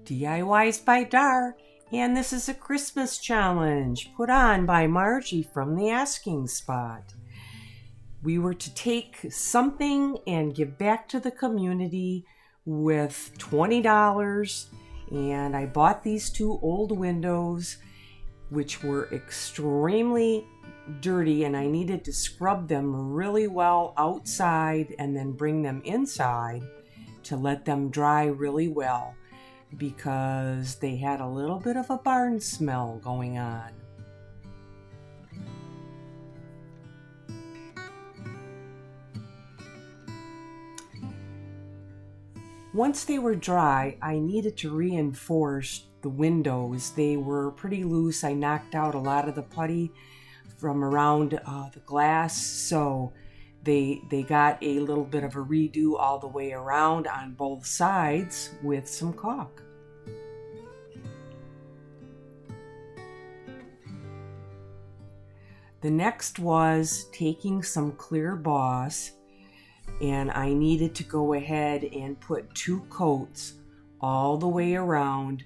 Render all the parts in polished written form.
diys-by-dar, and this is a Christmas challenge put on by Margie from the Asking Spot. We were to take something and give back to the community with $20, and I bought these two old windows which were extremely dirty, and I needed to scrub them really well outside and then bring them inside to let them dry really well, because they had a little bit of a barn smell going on. Once they were dry, I needed to reinforce the windows. They were pretty loose. I knocked out a lot of the putty from around the glass, so they got a little bit of a redo all the way around on both sides with some caulk. The next was taking some clear boss, and I needed to go ahead and put 2 coats all the way around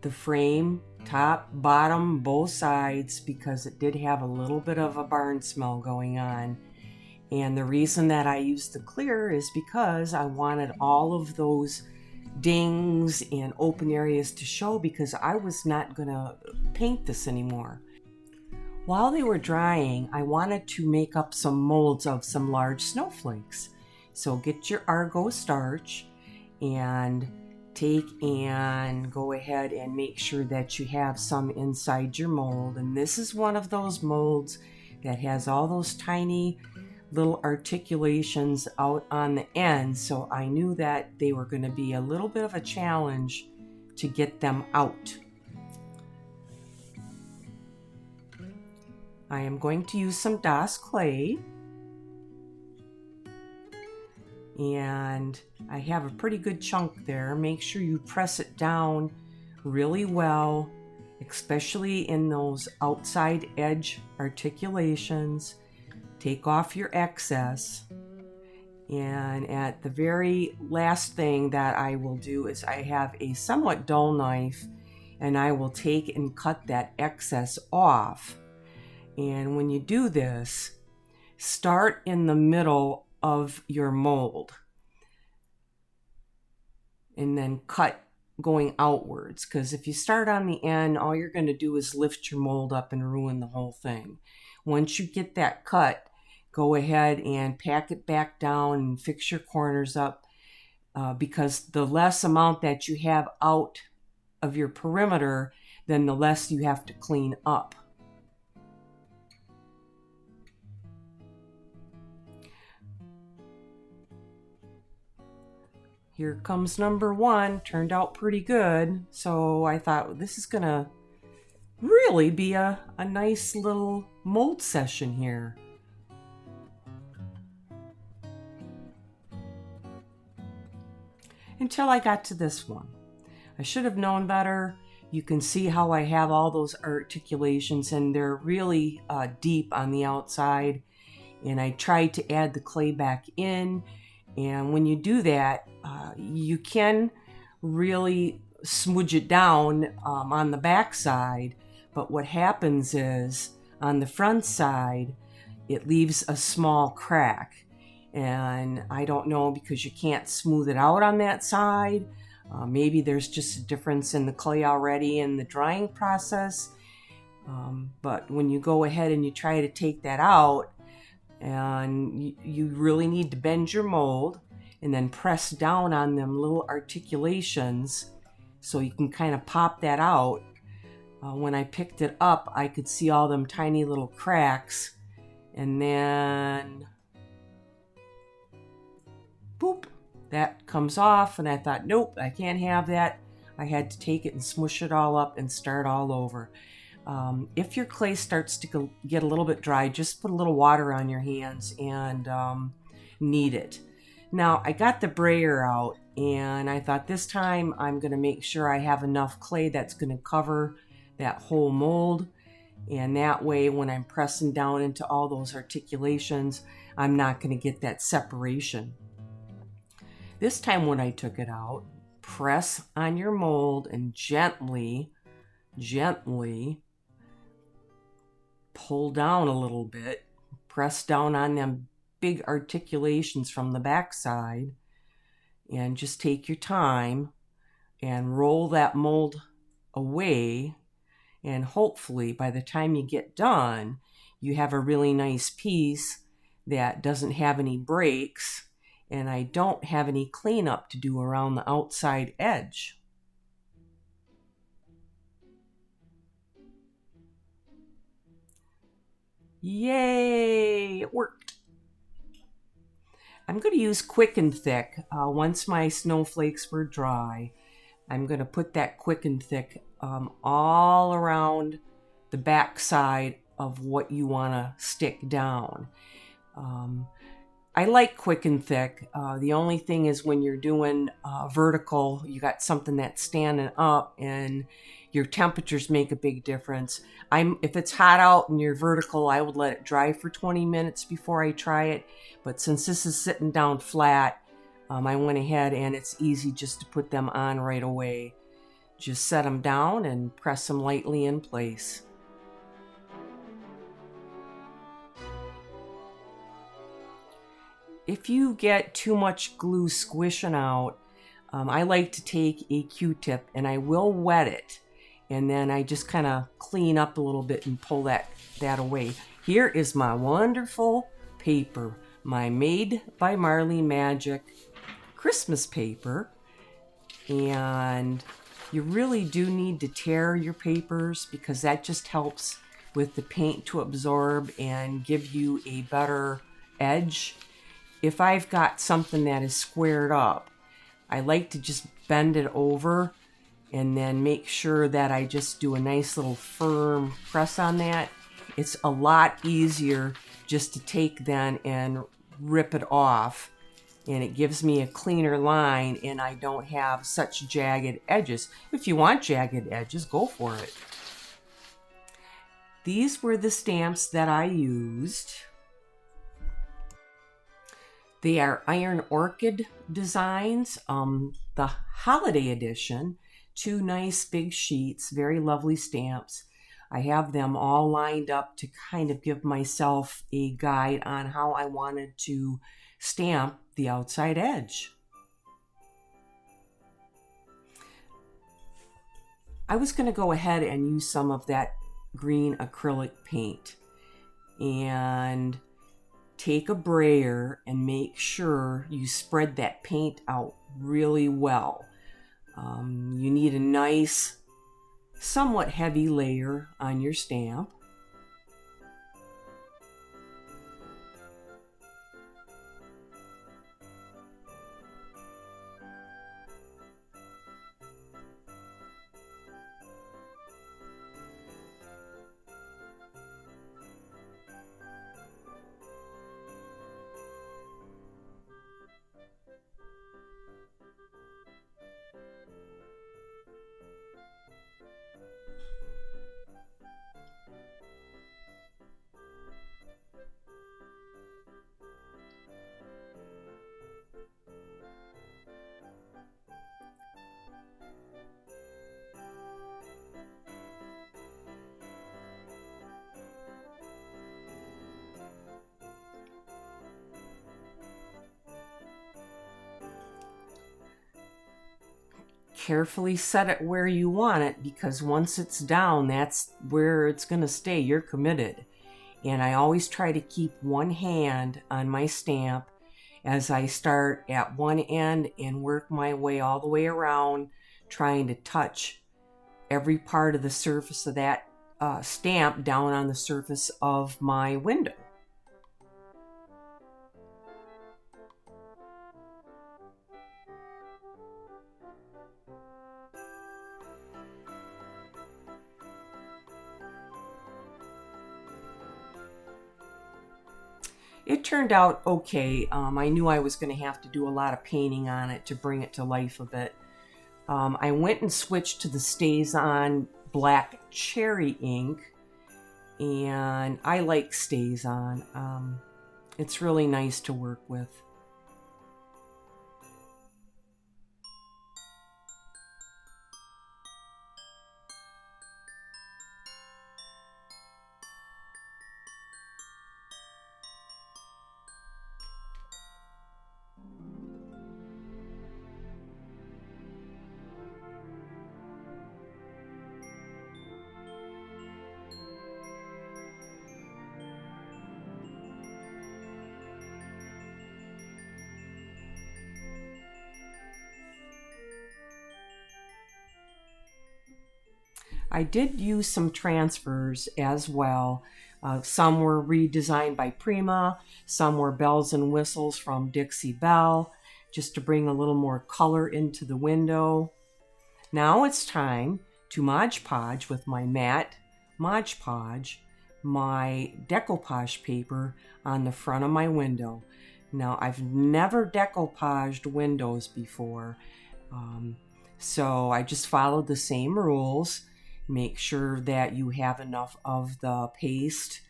the frame, top, bottom, both sides, because it did have a little bit of a barn smell going on. And the reason that I used the clear is because I wanted all of those dings and open areas to show, because I was not going to paint this anymore. While they were drying, I wanted to make up some molds of some large snowflakes. So get your Argo starch and take and go ahead and make sure that you have some inside your mold. And this is one of those molds that has all those tiny little articulations out on the end. So I knew that they were going to be a little bit of a challenge to get them out. I am going to use some DOS clay, and I have a pretty good chunk there. Make sure you press it down really well, especially in those outside edge articulations. Take off your excess, and at the very last thing that I will do is I have a somewhat dull knife, and I will take and cut that excess off. And when you do this, start in the middle of your mold and then cut going outwards, because if you start on the end, all you're going to do is lift your mold up and ruin the whole thing. Once you get that cut, go ahead and pack it back down and fix your corners up, because the less amount that you have out of your perimeter, then the less you have to clean up. Here comes number 1. Turned out pretty good. So I thought this is going to really be a nice little mold session here. Until I got to this one. I should have known better. You can see how I have all those articulations, and they're really deep on the outside. And I tried to add the clay back in. And when you do that, you can really smudge it down on the back side. But what happens is on the front side, it leaves a small crack. And I don't know, because you can't smooth it out on that side. Maybe there's just a difference in the clay already in the drying process. But when you go ahead and you try to take that out, and you really need to bend your mold and then press down on them little articulations so you can kind of pop that out. When I picked it up, I could see all them tiny little cracks, and then boop, that comes off, and I thought, nope, I can't have that. I had to take it and smush it all up and start all over. If your clay starts to get a little bit dry, just put a little water on your hands and knead it. Now, I got the brayer out, and I thought this time I'm going to make sure I have enough clay that's going to cover that whole mold. And that way, when I'm pressing down into all those articulations, I'm not going to get that separation. This time when I took it out, press on your mold and gently pull down a little bit. Press down on them big articulations from the back side, and just take your time and roll that mold away, and hopefully by the time you get done you have a really nice piece that doesn't have any breaks, and I don't have any cleanup to do around the outside edge. Yay, it worked. I'm going to use Quick and Thick. Once my snowflakes were dry, I'm going to put that Quick and Thick all around the back side of what you want to stick down. I like Quick and Thick. The only thing is when you're doing vertical, you got something that's standing up and your temperatures make a big difference. If it's hot out and you're vertical, I would let it dry for 20 minutes before I try it. But since this is sitting down flat, I went ahead, and it's easy just to put them on right away. Just set them down and press them lightly in place. If you get too much glue squishing out, I like to take a Q-tip and I will wet it, and then I just kind of clean up a little bit and pull that away. Here is my wonderful paper, my Made by Marley Magic Christmas paper, and you really do need to tear your papers because that just helps with the paint to absorb and give you a better edge. If I've got something that is squared up, I like to just bend it over and then make sure that I just do a nice little firm press on that. It's a lot easier just to take then and rip it off, and it gives me a cleaner line and I don't have such jagged edges. If you want jagged edges, go for it. These were the stamps that I used. They are Iron Orchid designs, the holiday edition, 2 nice big sheets, very lovely stamps. I have them all lined up to kind of give myself a guide on how I wanted to stamp the outside edge. I was going to go ahead and use some of that green acrylic paint and take a brayer and make sure you spread that paint out really well. You need a nice, somewhat heavy layer on your stamp. Carefully set it where you want it, because once it's down, that's where it's going to stay. You're committed. And I always try to keep one hand on my stamp as I start at one end and work my way all the way around, trying to touch every part of the surface of that stamp down on the surface of my window. It turned out okay. I knew I was going to have to do a lot of painting on it to bring it to life a bit. I went and switched to the StazOn black cherry ink, and I like StazOn. It's really nice to work with. I did use some transfers as well. Some were redesigned by Prima, some were bells and whistles from Dixie Belle, just to bring a little more color into the window. Now it's time to Modge Podge with my matte Modge Podge my decoupage paper on the front of my window. Now I've never decoupaged windows before, so I just followed the same rules. Make sure that you have enough of the paste.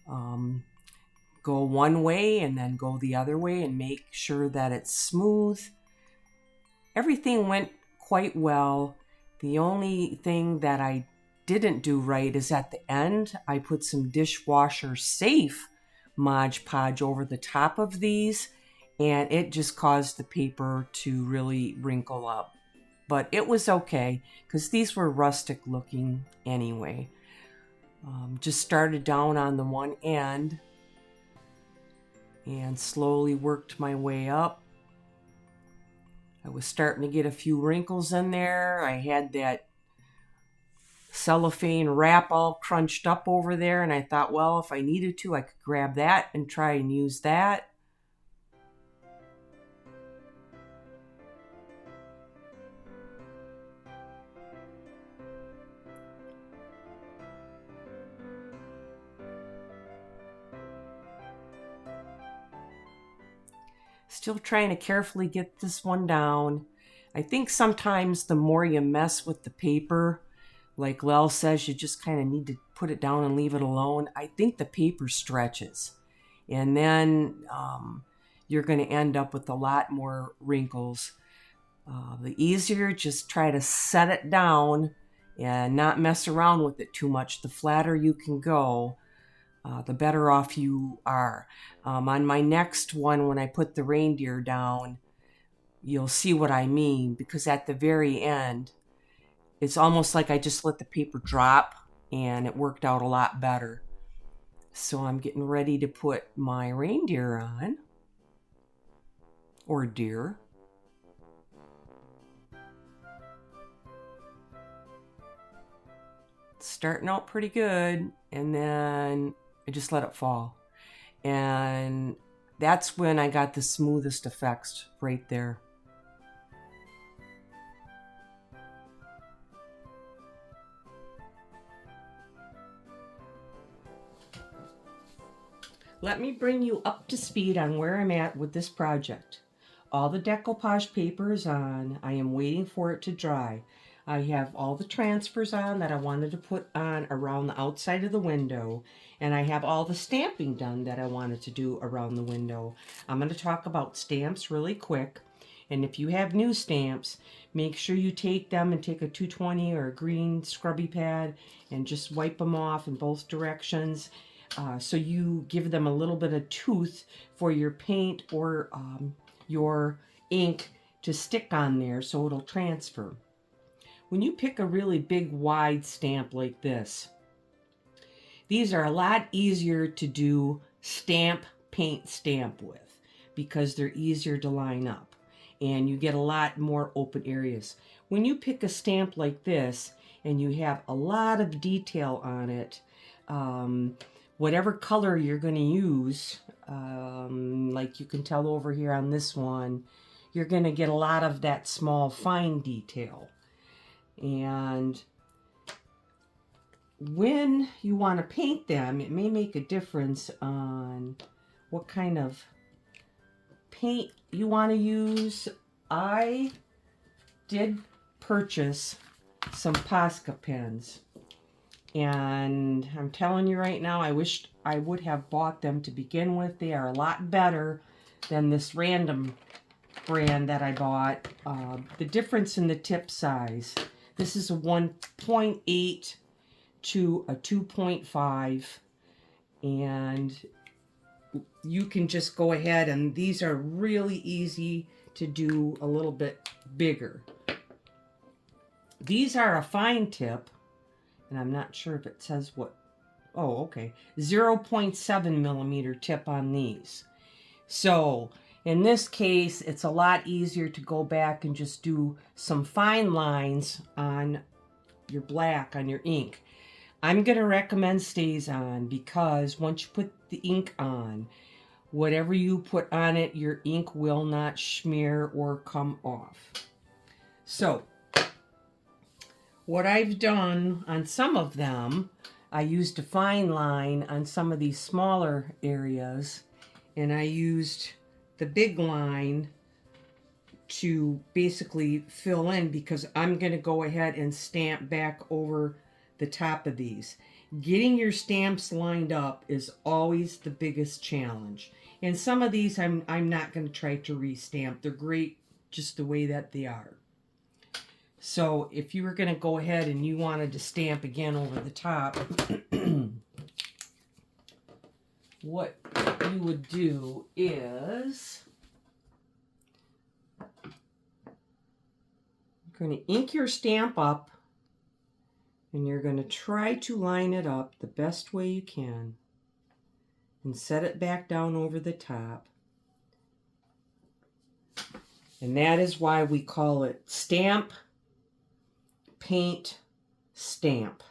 Go one way and then go the other way and make sure that it's smooth. Everything went quite well. The only thing that I didn't do right is at the end, I put some dishwasher safe Modge Podge over the top of these, and it just caused the paper to really wrinkle up. But it was okay because these were rustic looking anyway. Just started down on the one end and slowly worked my way up. I was starting to get a few wrinkles in there. I had that cellophane wrap all crunched up over there, and I thought, well, if I needed to, I could grab that and try and use that. Still trying to carefully get this one down. I think sometimes the more you mess with the paper, like Lel says, you just kind of need to put it down and leave it alone. I think the paper stretches, and then you're going to end up with a lot more wrinkles. The easier, just try to set it down and not mess around with it too much. The flatter you can go, the better off you are. On my next one, when I put the reindeer down, you'll see what I mean, because at the very end, it's almost like I just let the paper drop and it worked out a lot better. So I'm getting ready to put my reindeer on, or deer. It's starting out pretty good, and then I just let it fall. And that's when I got the smoothest effects right there. Let me bring you up to speed on where I'm at with this project. All the decoupage paper is on. I am waiting for it to dry. I have all the transfers on that I wanted to put on around the outside of the window, and I have all the stamping done that I wanted to do around the window. I'm going to talk about stamps really quick, and if you have new stamps, make sure you take them and take a 220 or a green scrubby pad and just wipe them off in both directions. So you give them a little bit of tooth for your paint or your ink to stick on there so it'll transfer. When you pick a really big wide stamp like this, these are a lot easier to do paint stamp with because they're easier to line up and you get a lot more open areas. When you pick a stamp like this and you have a lot of detail on it, whatever color you're going to use, like you can tell over here on this one, you're going to get a lot of that small fine detail. And when you want to paint them, it may make a difference on what kind of paint you want to use. I did purchase some Posca pens, and I'm telling you right now, I wished I would have bought them to begin with. They are a lot better than this random brand that I bought. The difference in the tip size, this is a 1.8 to a 2.5, and you can just go ahead, and these are really easy to do a little bit bigger. These are a fine tip, and I'm not sure if it says what, oh, okay, 0.7 millimeter tip on these. So in this case, it's a lot easier to go back and just do some fine lines on your black on your ink. I'm going to recommend StazOn because once you put the ink on, whatever you put on it, your ink will not smear or come off. So, what I've done on some of them, I used a fine line on some of these smaller areas, and I used the big line to basically fill in because I'm going to go ahead and stamp back over the top of these. Getting your stamps lined up is always the biggest challenge. And some of these I'm not going to try to restamp. They're great just the way that they are. So if you were going to go ahead and you wanted to stamp again over the top, what you would do is you're going to ink your stamp up, and you're going to try to line it up the best way you can and set it back down over the top. And that is why we call it stamp, paint, stamp.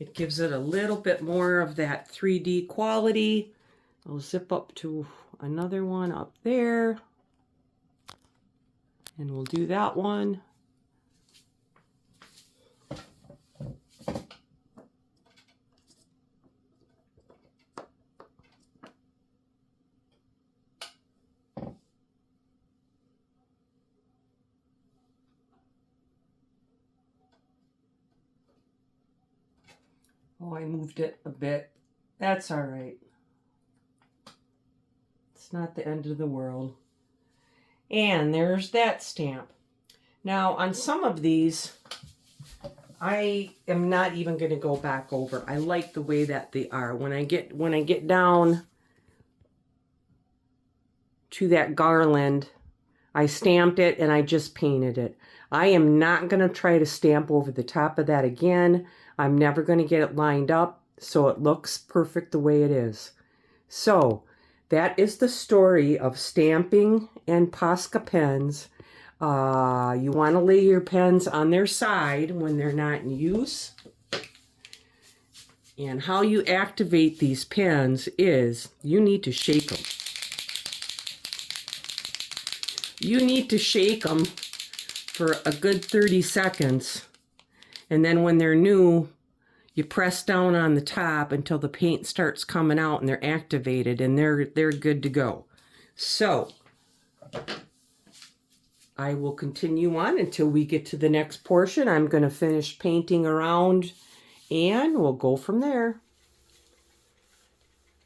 It gives it a little bit more of that 3D quality. I'll zip up to another one up there. And we'll do that one. Oh, I moved it a bit. That's all right. It's not the end of the world. And there's that stamp. Now, on some of these, I am not even going to go back over. I like the way that they are. When I get down to that garland, I stamped it and I just painted it. I am not going to try to stamp over the top of that again. I'm never going to get it lined up so it looks perfect the way it is. So, that is the story of stamping and Posca pens. You want to lay your pens on their side when they're not in use. And how you activate these pens is you need to shake them. You need to shake them for a good 30 seconds. And then when they're new, you press down on the top until the paint starts coming out and they're activated and they're good to go. So, I will continue on until we get to the next portion. I'm going to finish painting around and we'll go from there.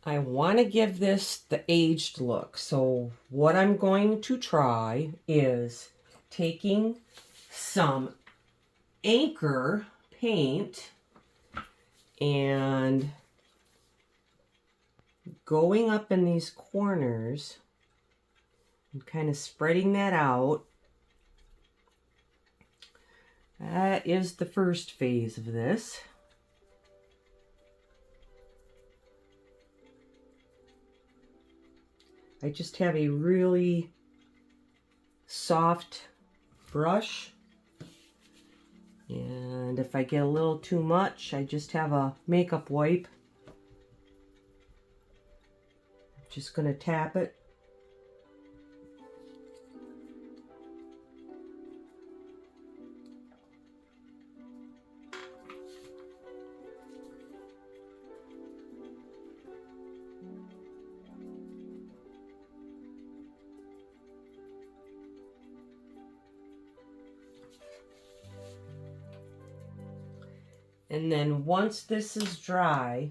I want to give this the aged look. So what I'm going to try is taking some Anchor paint and going up in these corners and kind of spreading that out. That is the first phase of this. I just have a really soft brush. And if I get a little too much, I just have a makeup wipe. I'm just going to tap it. And then once this is dry,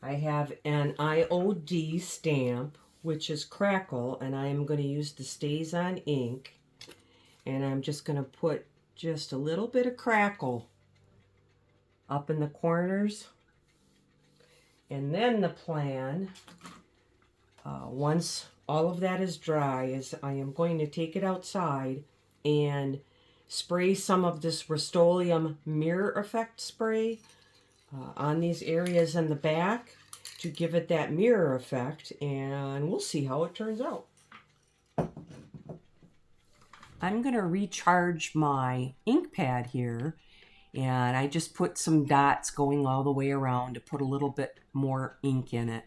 I have an IOD stamp, which is Crackle, and I am going to use the StazOn ink. And I'm just going to put just a little bit of Crackle up in the corners. And then the plan, once all of that is dry, is I am going to take it outside and spray some of this Rustoleum Mirror Effects Spray on these areas in the back to give it that mirror effect, and we'll see how it turns out. I'm going to recharge my ink pad here, and I just put some dots going all the way around to put a little bit more ink in it.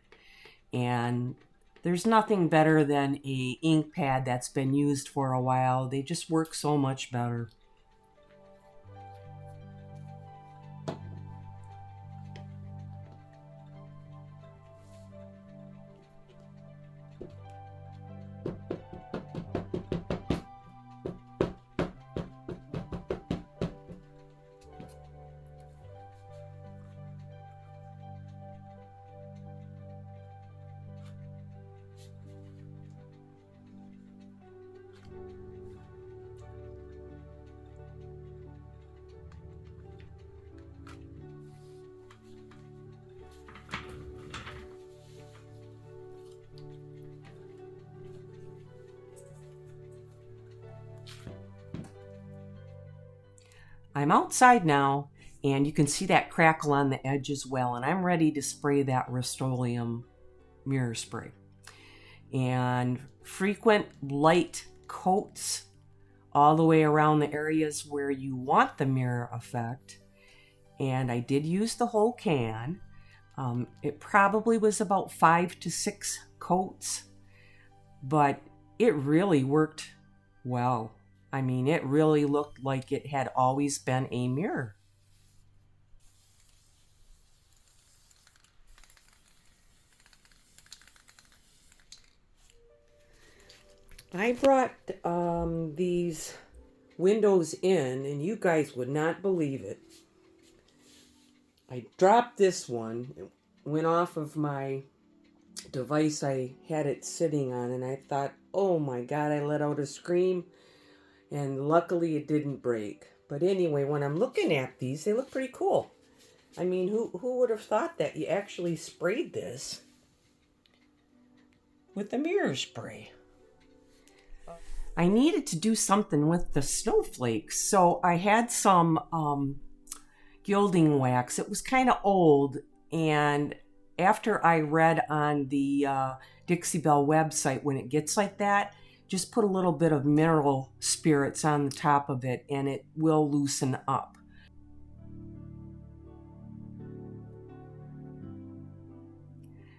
And there's nothing better than a ink pad that's been used for a while. They just work so much better. I'm outside now, and you can see that crackle on the edge as well, and I'm ready to spray that Rustoleum Mirror Spray. And frequent light coats all the way around the areas where you want the mirror effect. And I did use the whole can. It probably was about 5 to 6 coats, but it really worked well. I mean, it really looked like it had always been a mirror. I brought these windows in, and you guys would not believe it. I dropped this one. It went off of my device I had it sitting on, and I thought, oh my God, I let out a scream, and luckily it didn't break. But anyway, when I'm looking at these, they look pretty cool. I mean, who would have thought that you actually sprayed this with the mirror spray? I needed to do something with the snowflakes, so I had some gilding wax. It was kind of old, and after I read on the Dixiebelle website, when it gets like that, just put a little bit of mineral spirits on the top of it and it will loosen up.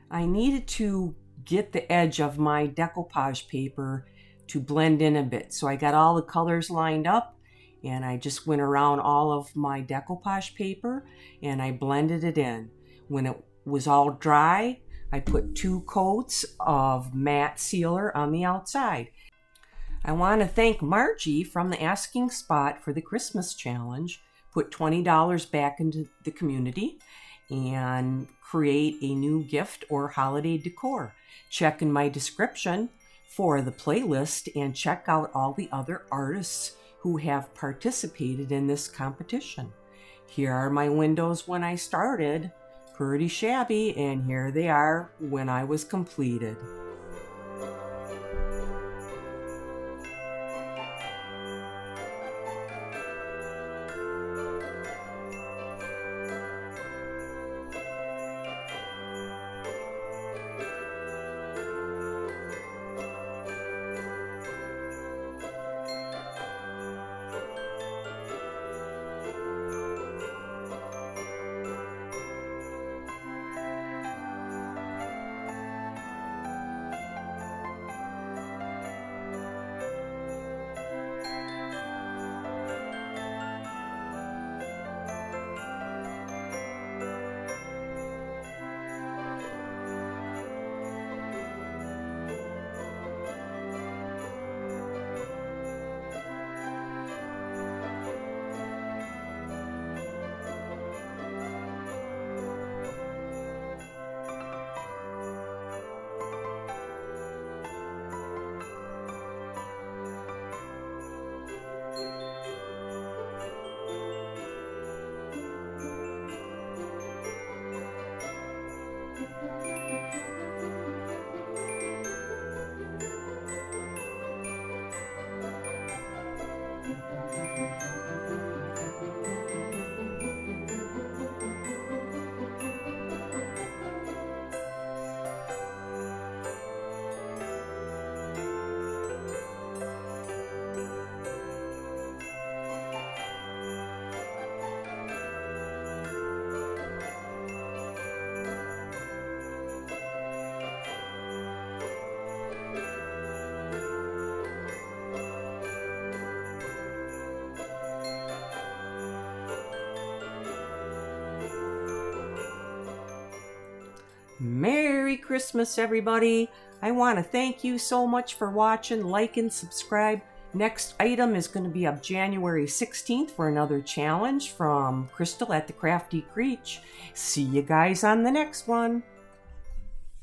I needed to get the edge of my decoupage paper to blend in a bit. So I got all the colors lined up and I just went around all of my decoupage paper and I blended it in. When it was all dry, I put 2 coats of matte sealer on the outside. I want to thank Margie from the Asking Spot for the Christmas challenge. Put $20 back into the community and create a new gift or holiday decor. Check in my description for the playlist and check out all the other artists who have participated in this competition. Here are my windows when I started, pretty shabby, and here they are when I was completed. Christmas, everybody. I want to thank you so much for watching. Like and subscribe. Next item is going to be up January 16th for another challenge from Crystal at the Crafty Creech. See you guys on the next one.